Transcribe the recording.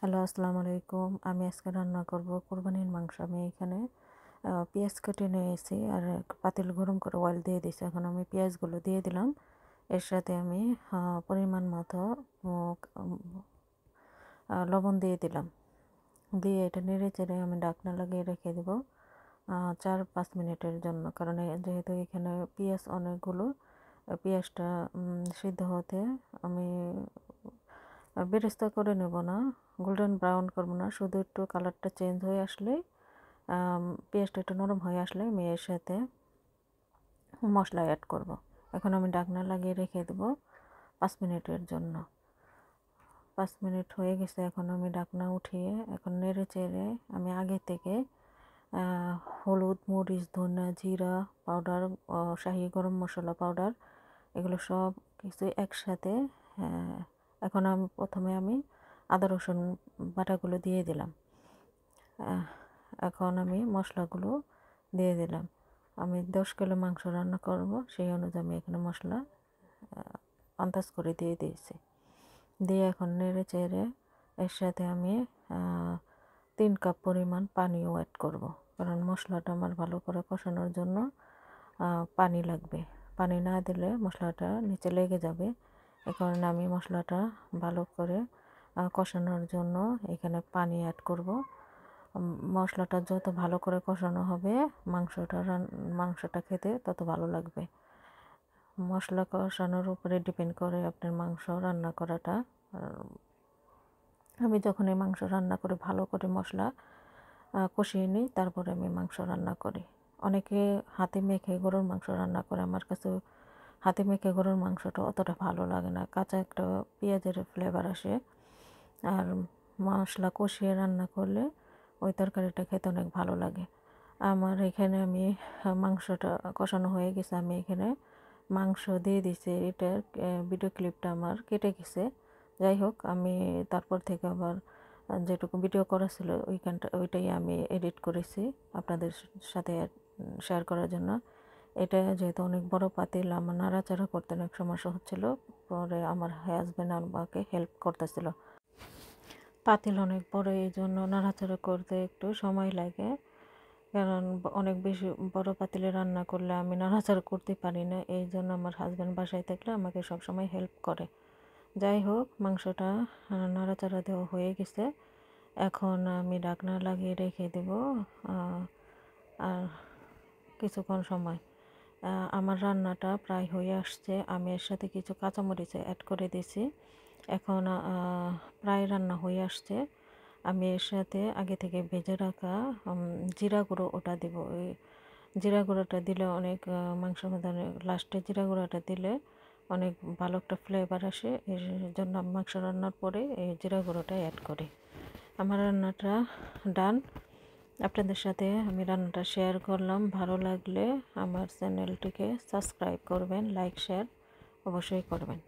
Hello, আসসালামু আলাইকুম। আমি আজকে রান্না করব কোরবানির মাংস। আমি এখানে পেঁয়াজ কেটে নিয়েছি আর পাতিল গরম করে অয়েল দিয়ে দিয়েছি। এখন আমি পেঁয়াজগুলো দিয়ে দিলাম। এর সাথে আমি পরিমাণ মতো লবণ দিয়ে দিলাম। দিয়ে এটা নেড়ে চেড়ে আমি ঢাকনা লাগিয়ে রেখে দেব 4-5 মিনিটের জন্য। কারণ যেহেতু এখানে পেঁয়াজ অনেকগুলো, পেঁয়াজটা সিদ্ধ হতে আমি বেরেস্তা করে নেব না, গোল্ডেন ব্রাউন করব না, শুধু একটু কালারটা চেঞ্জ হয়ে আসলেই পেঁয়াজটা একটু নরম হয়ে আসলে আমি এর সাথে মশলা অ্যাড করব। এখন আমি ঢাকনা লাগিয়ে রেখে দেব 5 মিনিটের জন্য। 5 মিনিট হয়ে গেছে। এখন আমি ঢাকনা উঠিয়ে এখন নেড়ে চেড়ে আমি আগে থেকে হলুদ, মরিচ, ধনিয়া, জিরা পাউডার, শাহি গরম মশলা পাউডার, এগুলো সব কিছু একসাথে এখন প্রথমে আমি আদা রসুন বাটাগুলো দিয়ে দিলাম। এখন আমি মশলাগুলো দিয়ে দিলাম। আমি 10 কিলো মাংস রান্না করব, সেই অনুযায়ী আমি এখানে মশলা আন্দাজ করে দিয়ে দিয়েছি। দিয়ে এখন নেড়ে চেড়ে এর সাথে আমি 3 কাপ পরিমাণ পানিও অ্যাড করব, কারণ মশলাটা আমার ভালো করে কষানোর জন্য পানি লাগবে। পানি না দিলে মশলাটা নিচে লেগে যাবে। এ কারণে আমি মশলাটা ভালো করে কষানোর জন্য এখানে পানি অ্যাড করব। মশলাটা যত ভালো করে কষানো হবে মাংসটা খেতে তত ভালো লাগবে। মশলা কষানোর উপরে ডিপেন্ড করে আপনার মাংস রান্না করাটা। আমি যখন এই মাংস রান্না করে ভালো করে মশলা কষিয়ে নিই, তারপরে আমি মাংস রান্না করি। অনেকে হাতে মেখে গরুর মাংস রান্না করে, আমার কাছে হাতে মেখে গরুর মাংসটা অতটা ভালো লাগে না, কাঁচা একটা পেঁয়াজের ফ্লেভার আসে। আর মশলা কষিয়ে রান্না করলে ওই তরকারিটা খেতে অনেক ভালো লাগে। আমার এখানে আমি মাংসটা কষানো হয়ে গেছে, আমি এখানে মাংস দিয়ে দিছি। এটার ভিডিও ক্লিপটা আমার কেটে গেছে। যাই হোক, আমি তারপর থেকে আবার যেটুকু ভিডিও করা ছিল ওইটাই আমি এডিট করেছি আপনাদের সাথে শেয়ার করার জন্য। এটা যেহেতু অনেক বড় পাতিল, আমার নাড়াচাড়া করতে অনেক সমস্যা হচ্ছিল। পরে আমার হাজব্যান্ড আমাকে হেল্প করতেছিল। পাতিল অনেক বড়, এই জন্য নাড়াচাড়া করতে একটু সময় লাগে। কারণ অনেক বেশি বড় পাতিলে রান্না করলে আমি নাড়াচাড়া করতে পারি না, এই জন্য আমার হাজব্যান্ড বাসায় থাকলে আমাকে সবসময় হেল্প করে। যাই হোক, মাংসটা নাড়াচাড়া দেওয়া হয়ে গেছে। এখন আমি ঢাকনা লাগিয়ে রেখে দেব আর কিছুক্ষণ সময়। আমার রান্নাটা প্রায় হয়ে আসছে। আমি এর সাথে কিছু কাঁচামরিচ অ্যাড করে দিয়েছি। এখন প্রায় রান্না হয়ে আসছে। আমি এর সাথে আগে থেকে ভেজে রাখা জিরা গুঁড়ো ওটা দেবো। ওই জিরা গুঁড়োটা দিলে অনেক মাংসের মধ্যে লাস্টে জিরা গুঁড়োটা দিলে অনেক ভালো একটা ফ্লেভার আসে। এর জন্য আমি মাংস রান্নার পরে এই জিরা গুঁড়োটা অ্যাড করি। আমার রান্নাটা ডান। আপনাদের সাথে আমি রান্নাটা শেয়ার করলাম। ভালো লাগলে আমার চ্যানেলটিকে সাবস্ক্রাইব করবেন, লাইক শেয়ার অবশ্যই করবেন।